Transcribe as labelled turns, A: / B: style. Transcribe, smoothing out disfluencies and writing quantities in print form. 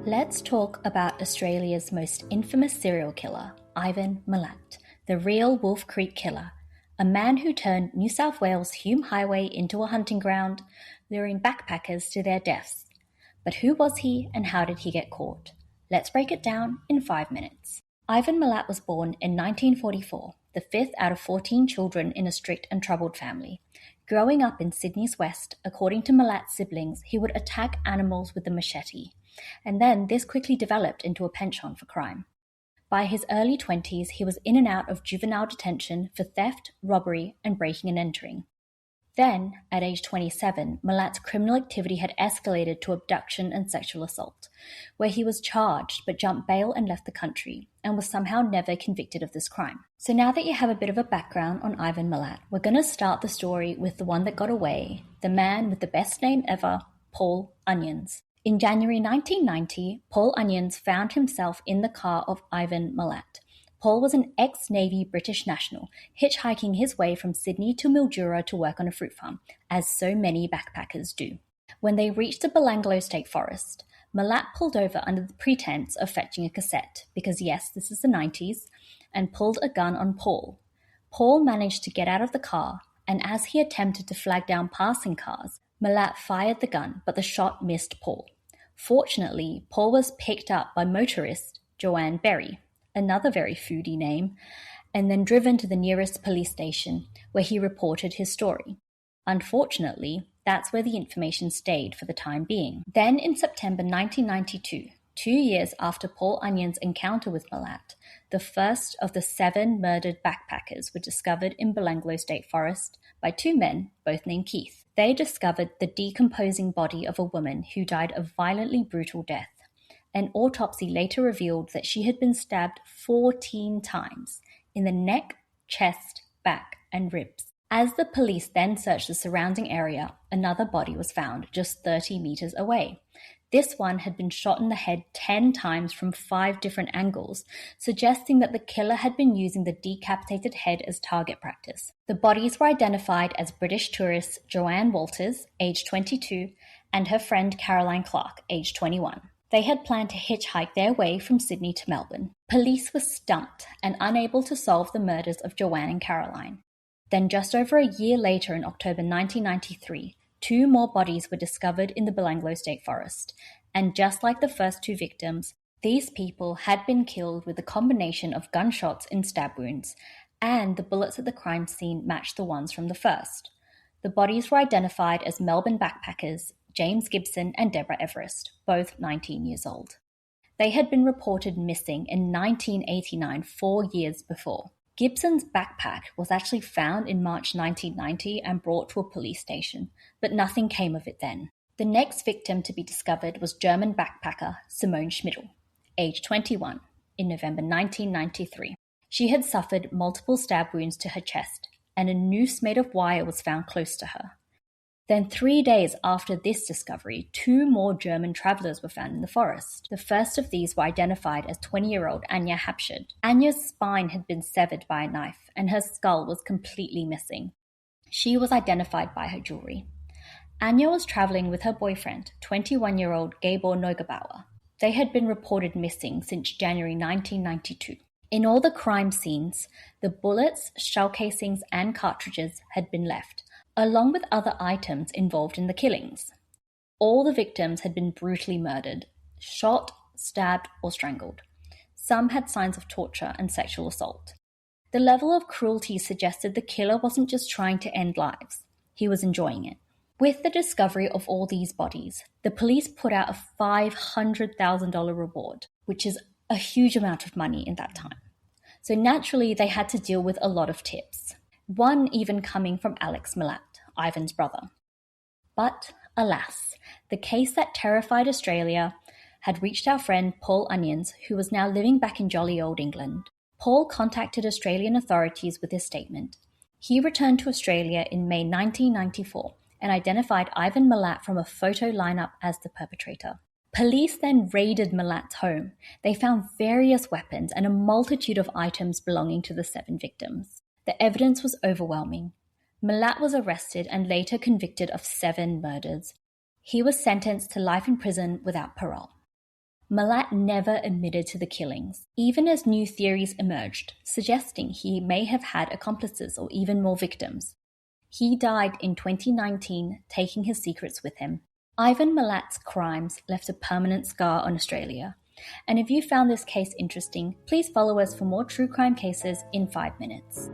A: Let's talk about Australia's most infamous serial killer, Ivan Milat, the real Wolf Creek Killer, a man who turned New South Wales' Hume Highway into a hunting ground, luring backpackers to their deaths. But who was he and how did he get caught? Let's break it down in 5 minutes. Ivan Milat was born in 1944, the fifth out of 14 children in a strict and troubled family. Growing up in Sydney's west, according to Milat's siblings, he would attack animals with a machete, and then this quickly developed into a penchant for crime. By his early 20s, he was in and out of juvenile detention for theft, robbery, and breaking and entering. Then, at age 27, Milat's criminal activity had escalated to abduction and sexual assault, where he was charged but jumped bail and left the country, and was somehow never convicted of this crime. So now that you have a bit of a background on Ivan Milat, we're going to start the story with the one that got away, the man with the best name ever, Paul Onions. In January 1990, Paul Onions found himself in the car of Ivan Milat. Paul was an ex-Navy British national, hitchhiking his way from Sydney to Mildura to work on a fruit farm, as so many backpackers do. When they reached the Belanglo State Forest, Milat pulled over under the pretense of fetching a cassette, because yes, this is the 90s, and pulled a gun on Paul. Paul managed to get out of the car, and as he attempted to flag down passing cars, Milat fired the gun, but the shot missed Paul. Fortunately, Paul was picked up by motorist Joanne Berry, another very foodie name, and then driven to the nearest police station, where he reported his story. Unfortunately, that's where the information stayed for the time being. Then in September 1992, 2 years after Paul Onion's encounter with Milat, the first of the 7 murdered backpackers were discovered in Belanglo State Forest by 2 men, both named Keith. They discovered the decomposing body of a woman who died a violently brutal death. An autopsy later revealed that she had been stabbed 14 times in the neck, chest, back, and ribs. As the police then searched the surrounding area, another body was found just 30 meters away. This one had been shot in the head 10 times from 5 different angles, suggesting that the killer had been using the decapitated head as target practice. The bodies were identified as British tourists Joanne Walters, age 22, and her friend Caroline Clark, age 21. They had planned to hitchhike their way from Sydney to Melbourne. Police were stumped and unable to solve the murders of Joanne and Caroline. Then just over a year later, in October 1993, 2 more bodies were discovered in the Belanglo State Forest, and just like the first 2 victims, these people had been killed with a combination of gunshots and stab wounds, and the bullets at the crime scene matched the ones from the first. The bodies were identified as Melbourne backpackers James Gibson and Deborah Everest, both 19 years old. They had been reported missing in 1989, 4 years before. Gibson's backpack was actually found in March 1990 and brought to a police station, but nothing came of it then. The next victim to be discovered was German backpacker Simone Schmidl, age 21, in November 1993. She had suffered multiple stab wounds to her chest, and a noose made of wire was found close to her. Then 3 days after this discovery, 2 more German travelers were found in the forest. The first of these were identified as 20-year-old Anja Hapschid. Anja's spine had been severed by a knife, and her skull was completely missing. She was identified by her jewelry. Anja was traveling with her boyfriend, 21-year-old Gabor Neugebauer. They had been reported missing since January 1992. In all the crime scenes, the bullets, shell casings, and cartridges had been left, along with other items involved in the killings. All the victims had been brutally murdered, shot, stabbed, or strangled. Some had signs of torture and sexual assault. The level of cruelty suggested the killer wasn't just trying to end lives, he was enjoying it. With the discovery of all these bodies, the police put out a $500,000 reward, which is a huge amount of money in that time. So naturally, they had to deal with a lot of tips, one even coming from Alex Milat, Ivan's brother. But alas, the case that terrified Australia had reached our friend Paul Onions, who was now living back in jolly old England. Paul contacted Australian authorities with his statement. He returned to Australia in May 1994 and identified Ivan Milat from a photo lineup as the perpetrator. Police then raided Milat's home. They found various weapons and a multitude of items belonging to the 7 victims. The evidence was overwhelming. Milat was arrested and later convicted of 7 murders. He was sentenced to life in prison without parole. Milat never admitted to the killings, even as new theories emerged, suggesting he may have had accomplices or even more victims. He died in 2019, taking his secrets with him. Ivan Milat's crimes left a permanent scar on Australia. And if you found this case interesting, please follow us for more true crime cases in 5 minutes.